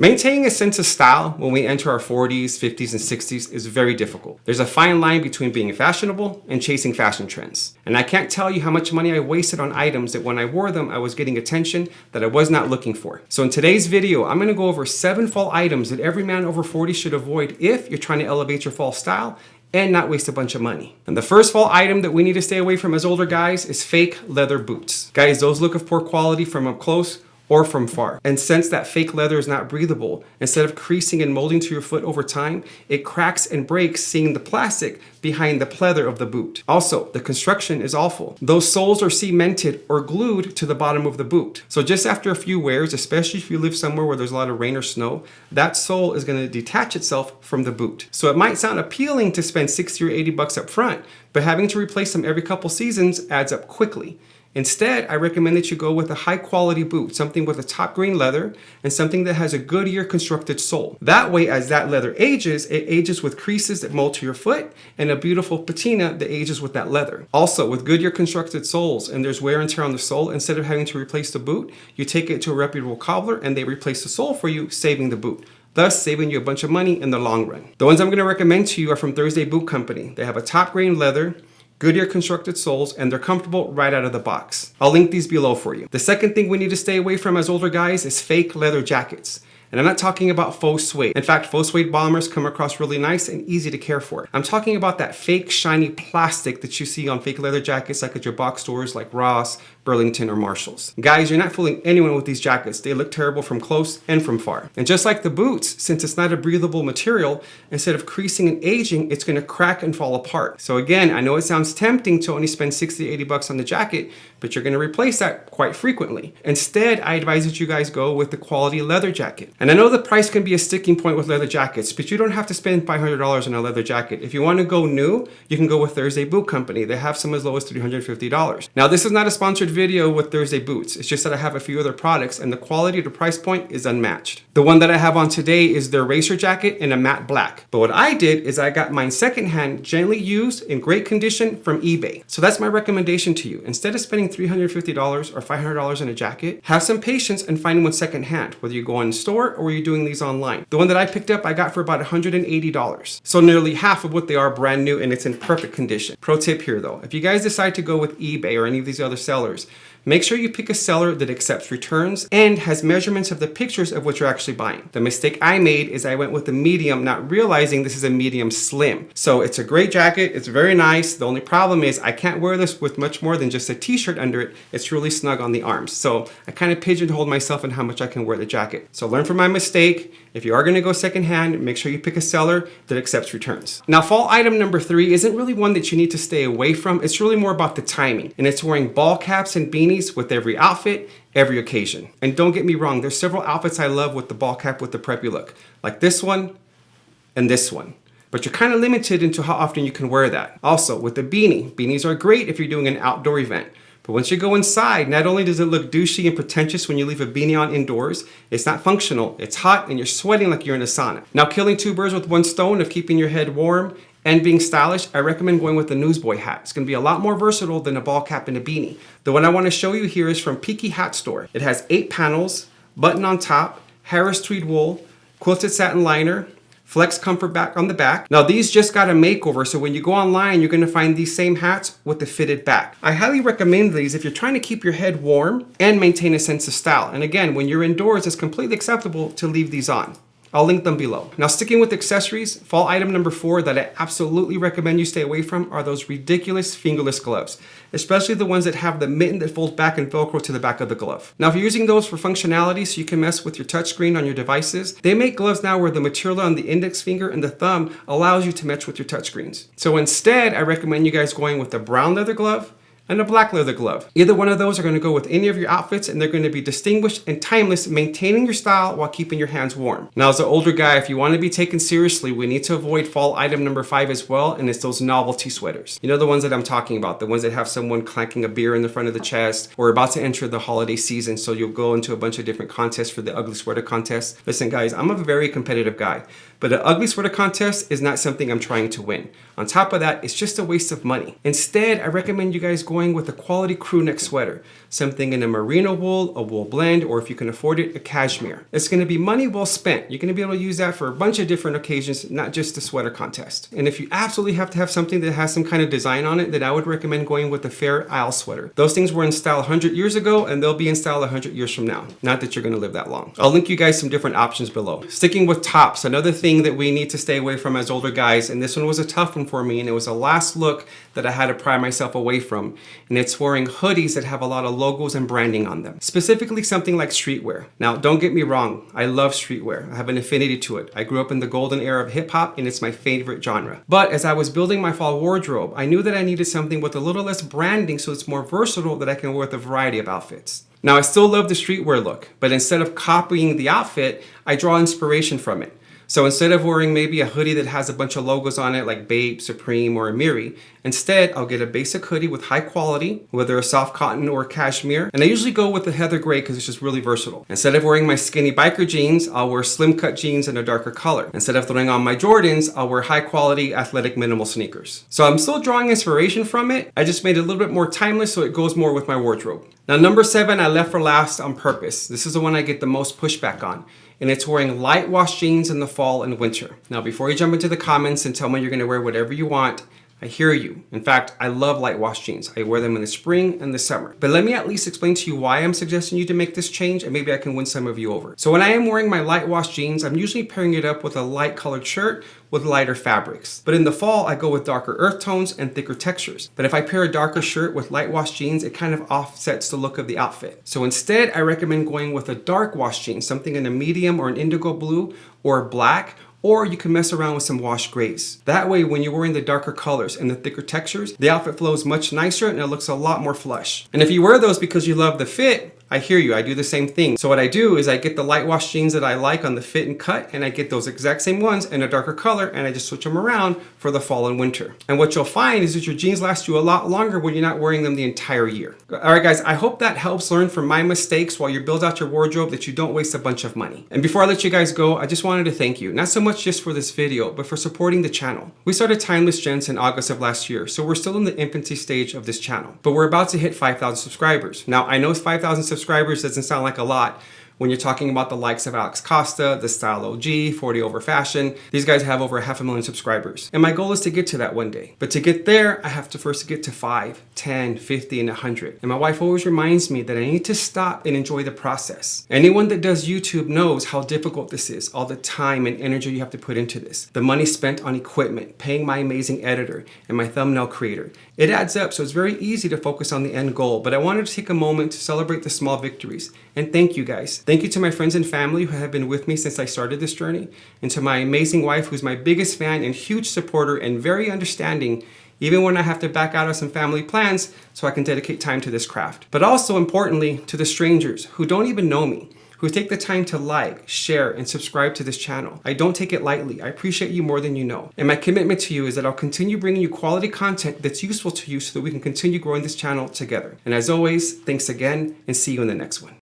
Maintaining a sense of style when we enter our 40s, 50s, and 60s is very difficult. There's a fine line between being fashionable and chasing fashion trends. And I can't tell you how much money I wasted on items that when I wore them, I was getting attention that I was not looking for. So in today's video, I'm gonna go over 7 fall items that every man over 40 should avoid if you're trying to elevate your fall style and not waste a bunch of money. And the first fall item that we need to stay away from as older guys is fake leather boots. Guys, those look of poor quality from up close or from far. And since that fake leather is not breathable, instead of creasing and molding to your foot over time, it cracks and breaks, seeing the plastic behind the pleather of the boot. Also, the construction is awful. Those soles are cemented or glued to the bottom of the boot. So just after a few wears, especially if you live somewhere where there's a lot of rain or snow, that sole is gonna detach itself from the boot. So it might sound appealing to spend 60 or 80 bucks up front, but having to replace them every couple seasons adds up quickly. Instead, I recommend that you go with a high quality boot, something with a top grain leather and something that has a Goodyear constructed sole. That way, as that leather ages, it ages with creases that mold to your foot and a beautiful patina that ages with that leather. Also, with Goodyear constructed soles and there's wear and tear on the sole, instead of having to replace the boot, you take it to a reputable cobbler and they replace the sole for you, saving the boot, thus saving you a bunch of money in the long run. The ones I'm going to recommend to you are from Thursday Boot Company. They have a top grain leather, Goodyear constructed soles, and they're comfortable right out of the box. I'll link these below for you. The second thing we need to stay away from as older guys is fake leather jackets. And I'm not talking about faux suede. In fact, faux suede bombers come across really nice and easy to care for. I'm talking about that fake shiny plastic that you see on fake leather jackets like at your box stores like Ross, Burlington, or Marshall's. Guys, you're not fooling anyone with these jackets. They look terrible from close and from far. And just like the boots, since it's not a breathable material, instead of creasing and aging, it's gonna crack and fall apart. So again, I know it sounds tempting to only spend 60 to 80 bucks on the jacket, but you're gonna replace that quite frequently. Instead, I advise that you guys go with the quality leather jacket. And I know the price can be a sticking point with leather jackets, but you don't have to spend $500 on a leather jacket. If you wanna go new, you can go with Thursday Boot Company. They have some as low as $350. Now, this is not a sponsored video with Thursday boots. It's just that I have a few other products and the quality to price point is unmatched. The one that I have on today is their racer jacket in a matte black. But what I did is I got mine secondhand, gently used, in great condition from eBay. So that's my recommendation to you. Instead of spending $350 or $500 on a jacket, have some patience and find one secondhand, whether you go in store or you're doing these online. The one that I picked up, I got for about $180. So nearly half of what they are brand new and it's in perfect condition. Pro tip here though, if you guys decide to go with eBay or any of these other sellers, make sure you pick a seller that accepts returns and has measurements of the pictures of what you're actually buying. The mistake I made is I went with the medium, not realizing this is a medium slim. So it's a great jacket, it's very nice. The only problem is I can't wear this with much more than just a t-shirt under it. It's really snug on the arms. So I kind of pigeonholed myself in how much I can wear the jacket. So learn from my mistake. If you are gonna go secondhand, make sure you pick a seller that accepts returns. Now, fall item number 3 isn't really one that you need to stay away from. It's really more about the timing. And it's wearing ball caps and beanies with every outfit, every occasion. And don't get me wrong, there's several outfits I love with the ball cap with the preppy look, like this one and this one. But you're kind of limited into how often you can wear that. Also, with the beanie, beanies are great if you're doing an outdoor event. But once you go inside, not only does it look douchey and pretentious when you leave a beanie on indoors, it's not functional, it's hot, and you're sweating like you're in a sauna. Now, killing 2 birds with 1 stone of keeping your head warm and being stylish, I recommend going with the Newsboy Hat. It's gonna be a lot more versatile than a ball cap and a beanie. The one I wanna show you here is from Peaky Hat Store. It has 8 panels, button on top, Harris tweed wool, quilted satin liner, flex comfort back on the back. Now these just got a makeover, so when you go online, you're gonna find these same hats with the fitted back. I highly recommend these if you're trying to keep your head warm and maintain a sense of style. And again, when you're indoors, it's completely acceptable to leave these on. I'll link them below. Now, sticking with accessories, fall item number 4 that I absolutely recommend you stay away from are those ridiculous fingerless gloves, especially the ones that have the mitten that folds back and Velcro to the back of the glove. Now, if you're using those for functionality so you can mess with your touchscreen on your devices, they make gloves now where the material on the index finger and the thumb allows you to match with your touchscreens. So instead, I recommend you guys going with a brown leather glove and a black leather glove. Either one of those are going to go with any of your outfits and they're going to be distinguished and timeless, maintaining your style while keeping your hands warm. Now, as an older guy, if you want to be taken seriously, we need to avoid fall item number 5 as well, and it's those novelty sweaters. You know, the ones that I'm talking about, the ones that have someone clanking a beer in the front of the chest. We're about to enter the holiday season, so you'll go into a bunch of different contests for the ugly sweater contest. Listen guys, I'm a very competitive guy, but an ugly sweater contest is not something I'm trying to win. On top of that, it's just a waste of money. Instead, I recommend you guys go going with a quality crewneck sweater, something in a merino wool, a wool blend, or if you can afford it, a cashmere. It's going to be money well spent. You're going to be able to use that for a bunch of different occasions, not just the sweater contest. And if you absolutely have to have something that has some kind of design on it, then I would recommend going with the Fair Isle sweater. Those things were in style 100 years ago, and they'll be in style 100 years from now. Not that you're going to live that long. I'll link you guys some different options below. Sticking with tops, another thing that we need to stay away from as older guys, and this one was a tough one for me, and it was the last look that I had to pry myself away from, and it's wearing hoodies that have a lot of logos and branding on them. Specifically something like streetwear. Now, don't get me wrong, I love streetwear. I have an affinity to it. I grew up in the golden era of hip hop, and it's my favorite genre. But as I was building my fall wardrobe, I knew that I needed something with a little less branding so it's more versatile that I can wear with a variety of outfits. Now, I still love the streetwear look, but instead of copying the outfit, I draw inspiration from it. So instead of wearing maybe a hoodie that has a bunch of logos on it like Babe, Supreme, or Amiri, instead I'll get a basic hoodie with high quality, whether a soft cotton or cashmere. And I usually go with the heather gray because it's just really versatile. Instead of wearing my skinny biker jeans, I'll wear slim cut jeans in a darker color. Instead of throwing on my Jordans, I'll wear high quality athletic minimal sneakers. So I'm still drawing inspiration from it. I just made it a little bit more timeless so it goes more with my wardrobe. Now, number 7, I left for last on purpose. This is the one I get the most pushback on, and it's wearing Lightwash jeans in the fall and winter. Now, before you jump into the comments and tell me you're gonna wear whatever you want, I hear you. In fact, I love Lightwash jeans. I wear them in the spring and the summer. But let me at least explain to you why I'm suggesting you to make this change, and maybe I can win some of you over. So when I am wearing my Lightwash jeans, I'm usually pairing it up with a light colored shirt with lighter fabrics. But in the fall, I go with darker earth tones and thicker textures. But if I pair a darker shirt with Lightwash jeans, it kind of offsets the look of the outfit. So instead, I recommend going with a dark wash jean, something in a medium or an indigo blue or black, or you can mess around with some wash grays. That way, when you're wearing the darker colors and the thicker textures, the outfit flows much nicer and it looks a lot more flush. And if you wear those because you love the fit, I hear you, I do the same thing. So what I do is I get the Lightwash jeans that I like on the fit and cut, and I get those exact same ones in a darker color, and I just switch them around for the fall and winter. And what you'll find is that your jeans last you a lot longer when you're not wearing them the entire year. All right, guys, I hope that helps learn from my mistakes while you build out your wardrobe, that you don't waste a bunch of money. And before I let you guys go, I just wanted to thank you, not so much just for this video, but for supporting the channel. We started Timeless Gents in August of last year, so we're still in the infancy stage of this channel, but we're about to hit 5,000 subscribers. Now, I know 5,000 subscribers doesn't sound like a lot when you're talking about the likes of Alex Costa, the Style OG, 40 Over Fashion. These guys have over 500,000 subscribers. And my goal is to get to that one day. But to get there, I have to first get to 5, 10, 50, and 100. And my wife always reminds me that I need to stop and enjoy the process. Anyone that does YouTube knows how difficult this is, all the time and energy you have to put into this. The money spent on equipment, paying my amazing editor, and my thumbnail creator. It adds up, so it's very easy to focus on the end goal. But I wanted to take a moment to celebrate the small victories. And thank you guys. Thank you to my friends and family who have been with me since I started this journey, and to my amazing wife, who's my biggest fan and huge supporter and very understanding, even when I have to back out of some family plans so I can dedicate time to this craft. But also importantly, to the strangers who don't even know me, who take the time to like, share, and subscribe to this channel. I don't take it lightly. I appreciate you more than you know. And my commitment to you is that I'll continue bringing you quality content that's useful to you so that we can continue growing this channel together. And as always, thanks again, and see you in the next one.